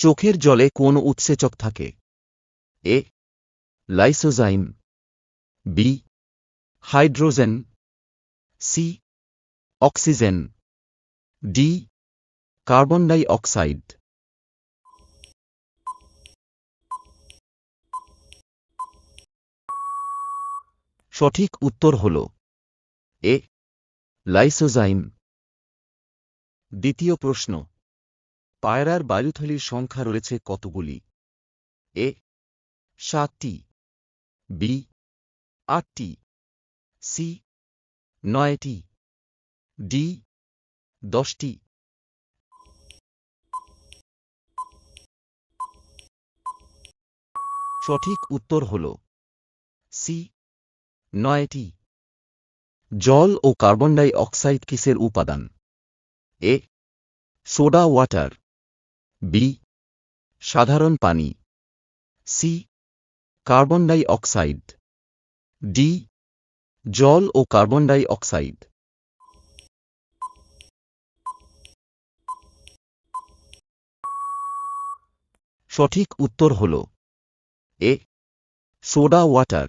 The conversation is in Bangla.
চোখের জলে কোন উৎসেচক থাকে? A lysozyme, B hydrogen, C oxygen, D carbon dioxide. সঠিক উত্তর হল এ লাইসোজাইম। দ্বিতীয় প্রশ্ন, পায়রার বায়ুথলির সংখ্যা রয়েছে কতগুলি? এ 7টি, বি 8টি, সি 9টি, ডি 10টি। সঠিক উত্তর হল সি 9টি। জল ও কার্বন ডাই অক্সাইড কিসের উপাদান? এ সোডা ওয়াটার, বি সাধারণ পানি, C carbon die oxide, D জল ও কার্বন ডাই অক্সাইড। সঠিক উত্তর হল এ সোডা ওয়াটার।